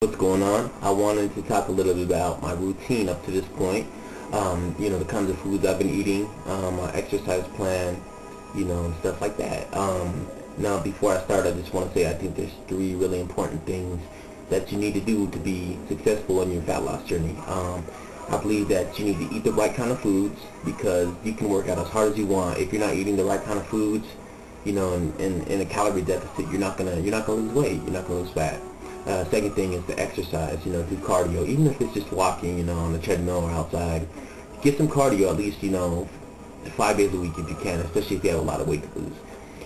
What's going on? I wanted to talk a little bit about my routine up to this point. The kinds of foods I've been eating, my exercise plan, and stuff like that. Now, before I start, I just want to say I think there's three really important things that you need to do to be successful in your fat loss journey. I believe that you need to eat the right kind of foods because you can work out as hard as you want. If you're not eating the right kind of foods, in a calorie deficit, you're not gonna lose weight. You're not gonna lose fat. Second thing is the exercise, do cardio, even if it's just walking, on the treadmill or outside. Get some cardio at least, 5 days a week if you can, especially if you have a lot of weight to lose.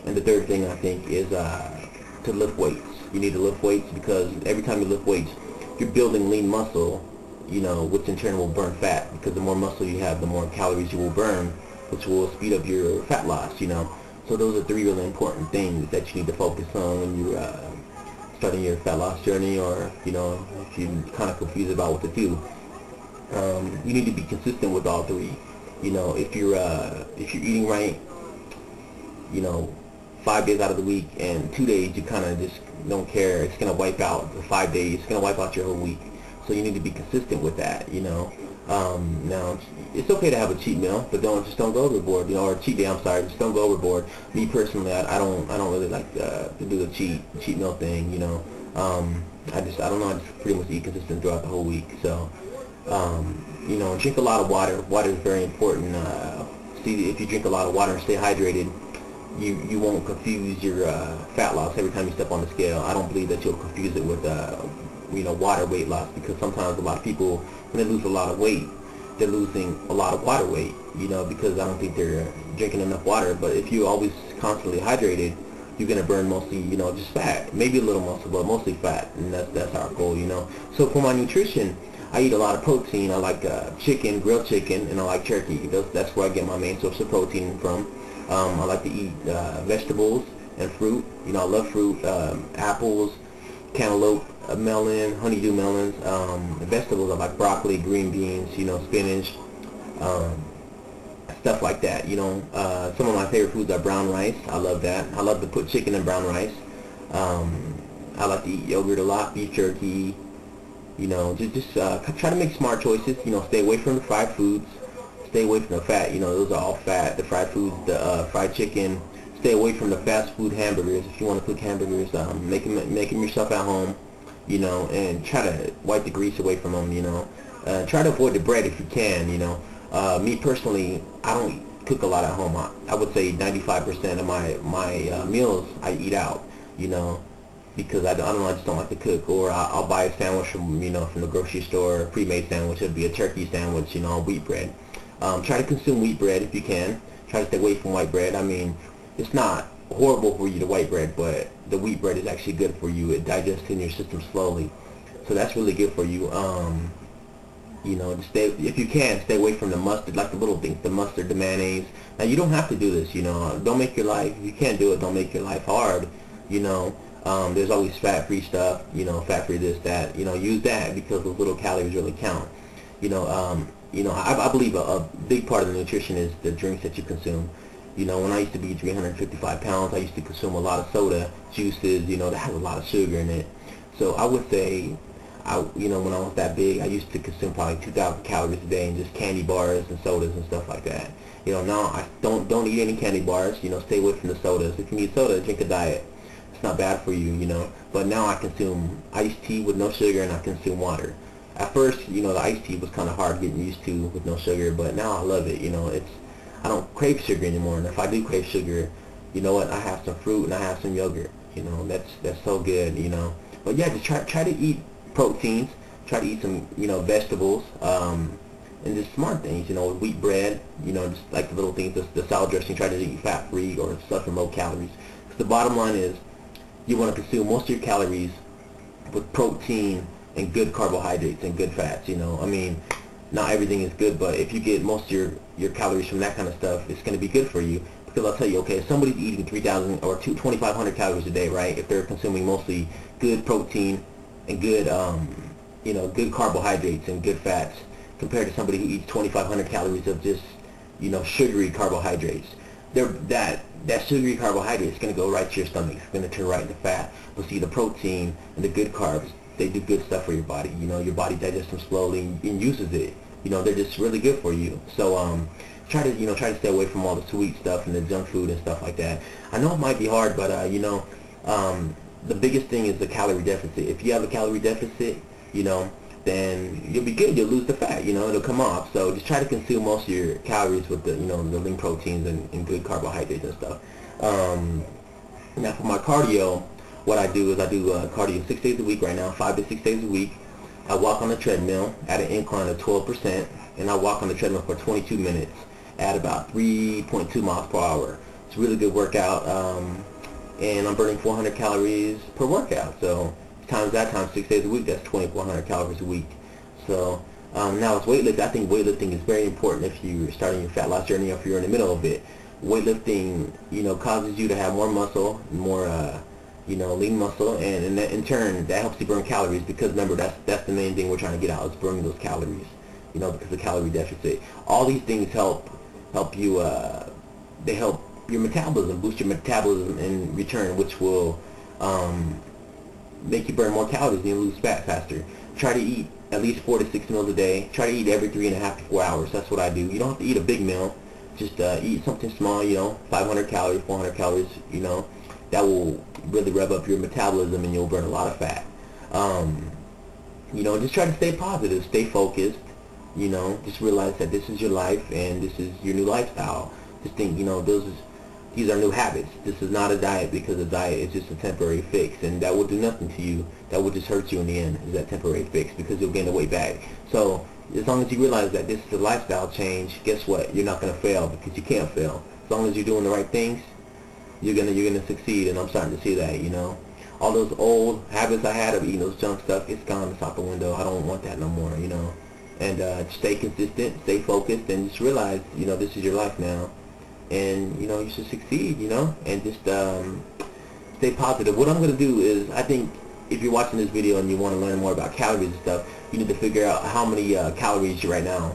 And the third thing I think is to lift weights. You need to lift weights because every time you lift weights, you're building lean muscle, which in turn will burn fat because the more muscle you have, the more calories you will burn, which will speed up your fat loss. So those are three really important things that you need to focus on when you're starting your fat loss journey, or if you're kind of confused about what to do. You need to be consistent with all three. If you're eating right, 5 days out of the week, and 2 days you kind of just don't care, it's gonna wipe out the 5 days. It's gonna wipe out your whole week. So you need to be consistent with that. Now it's okay to have a cheat meal, but don't go overboard. Or a cheat day. I'm sorry, just don't go overboard. Me personally, I don't really like to do the cheat meal thing. I don't know. I just pretty much eat consistent throughout the whole week. So drink a lot of water. Water is very important. See, if you drink a lot of water and stay hydrated, you won't confuse your fat loss every time you step on the scale. I don't believe that you'll confuse it with water weight loss, because sometimes a lot of people, when they lose a lot of weight, they're losing a lot of water weight, because I don't think they're drinking enough water. But if you're always constantly hydrated, you're going to burn mostly, just fat, maybe a little muscle, but mostly fat, and that's our goal. So for my nutrition, I eat a lot of protein. I like chicken, grilled chicken, and I like turkey. That's where I get my main source of protein from. I like to eat vegetables and fruit. I love fruit, apples, cantaloupe, melon, honeydew melons. Vegetables, I like broccoli, green beans, spinach, stuff like that. Some of my favorite foods are brown rice. I love that. I love to put chicken in brown rice. I like to eat yogurt a lot, beef jerky. Just try to make smart choices. Stay away from the fried foods. Stay away from the fat. Those are all fat. The fried foods, the fried chicken. Stay away from the fast food hamburgers. If you want to cook hamburgers, make them yourself at home. And try to wipe the grease away from them. Try to avoid the bread if you can. Me personally, I don't cook a lot at home. I would say 95% of my meals I eat out. Because I don't know, I just don't like to cook. Or I'll buy a sandwich from the grocery store, a pre-made sandwich. It'll be a turkey sandwich, on wheat bread. Try to consume wheat bread if you can. Try to stay away from white bread. I mean, it's not horrible for you, the white bread, but the wheat bread is actually good for you. It digests in your system slowly, so that's really good for you. If you can, stay away from the mustard, like the little things, the mustard, the mayonnaise. Now, you don't have to do this. Don't make your life, if you can't do it, don't make your life hard. There's always fat-free stuff, fat-free this, that. Use that because those little calories really count. I believe a big part of the nutrition is the drinks that you consume. When I used to be 355 pounds, I used to consume a lot of soda, juices, that have a lot of sugar in it. So I would say, when I was that big, I used to consume probably 2,000 calories a day in just candy bars and sodas and stuff like that. Now I don't eat any candy bars. Stay away from the sodas. If you need soda, drink a diet. It's not bad for you, But now I consume iced tea with no sugar, and I consume water. At first, the iced tea was kind of hard getting used to with no sugar, but now I love it. I don't crave sugar anymore, and if I do crave sugar, you know what? I have some fruit and I have some yogurt. That's so good. But yeah, just try to eat proteins. Try to eat some vegetables, and just smart things. Wheat bread. Just like the little things, the salad dressing. Try to eat fat free or stuff from low calories. Because the bottom line is, you want to consume most of your calories with protein and good carbohydrates and good fats. I mean, not everything is good, but if you get most of your calories from that kind of stuff, it's going to be good for you. Because I'll tell you, okay, if somebody's eating 3,000 or 2,500 calories a day, right? If they're consuming mostly good protein and good, good carbohydrates and good fats, compared to somebody who eats 2,500 calories of just, sugary carbohydrates, that sugary carbohydrate is going to go right to your stomach. It's going to turn right into fat. But see, the protein and the good carbs, they do good stuff for your body. You know, your body digests them slowly and uses it. You know, they're just really good for you. So try to stay away from all the sweet stuff and the junk food and stuff like that. I know it might be hard, but the biggest thing is the calorie deficit. If you have a calorie deficit, then you'll be good. You'll lose the fat. It'll come off. So just try to consume most of your calories with the the lean proteins and good carbohydrates and stuff. Now for my cardio, what I do is I do cardio 6 days a week right now, 5 to 6 days a week. I walk on the treadmill at an incline of 12%, and I walk on the treadmill for 22 minutes at about 3.2 miles per hour. It's a really good workout, and I'm burning 400 calories per workout. So times that times 6 days a week, that's 2,400 calories a week. So now it's weightlifting. I think weightlifting is very important if you're starting your fat loss journey or if you're in the middle of it. Weightlifting, causes you to have more muscle, more lean muscle, and that, in turn, that helps you burn calories, because remember, that's the main thing we're trying to get out, is burning those calories, because of calorie deficit. All these things help you, they help your metabolism, boost your metabolism in return, which will make you burn more calories and you lose fat faster. Try to eat at least 4 to 6 meals a day. Try to eat every 3.5 to 4 hours. That's what I do. You don't have to eat a big meal. Just eat something small, 500 calories, 400 calories, that will really rev up your metabolism and you'll burn a lot of fat. Just try to stay positive, stay focused, just realize that this is your life and this is your new lifestyle. Just think, these are new habits. This is not a diet, because a diet is just a temporary fix, and that will do nothing to you. That will just hurt you in the end, is that temporary fix, because you'll gain the weight back. So as long as you realize that this is a lifestyle change, guess what? You're not going to fail, because you can't fail. As long as you're doing the right things, you're gonna succeed, and I'm starting to see that. All those old habits I had of eating those junk stuff, it's gone. It's out the window. I don't want that no more. And stay consistent, stay focused, and just realize this is your life now, and you should succeed. And just stay positive. What I'm gonna do is, I think if you're watching this video and you want to learn more about calories and stuff, you need to figure out how many calories right now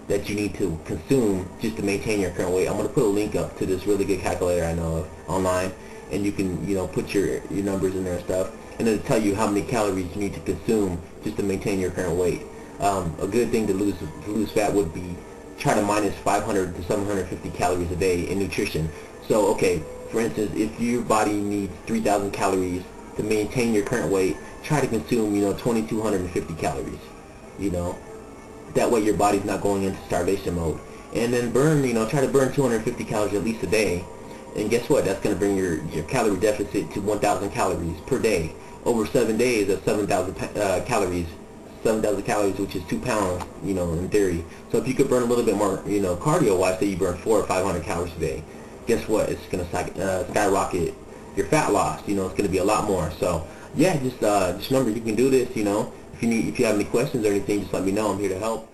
that you need to consume just to maintain your current weight. I'm going to put a link up to this really good calculator I know of online, and you can put your numbers in there and stuff, and it'll tell you how many calories you need to consume just to maintain your current weight. A good thing to lose fat would be try to minus 500 to 750 calories a day in nutrition. So okay, for instance, if your body needs 3,000 calories to maintain your current weight, try to consume 2,250 calories. That way your body's not going into starvation mode. And then try to burn 250 calories at least a day. And guess what? That's going to bring your calorie deficit to 1,000 calories per day. Over 7 days, that's 7,000 calories. 7,000 calories, which is 2 pounds, in theory. So if you could burn a little bit more, cardio-wise, say you burn 400 or 500 calories a day, guess what? It's going to skyrocket your fat loss. It's going to be a lot more. So yeah, just remember, you can do this. If you have any questions or anything, just let me know. I'm here to help.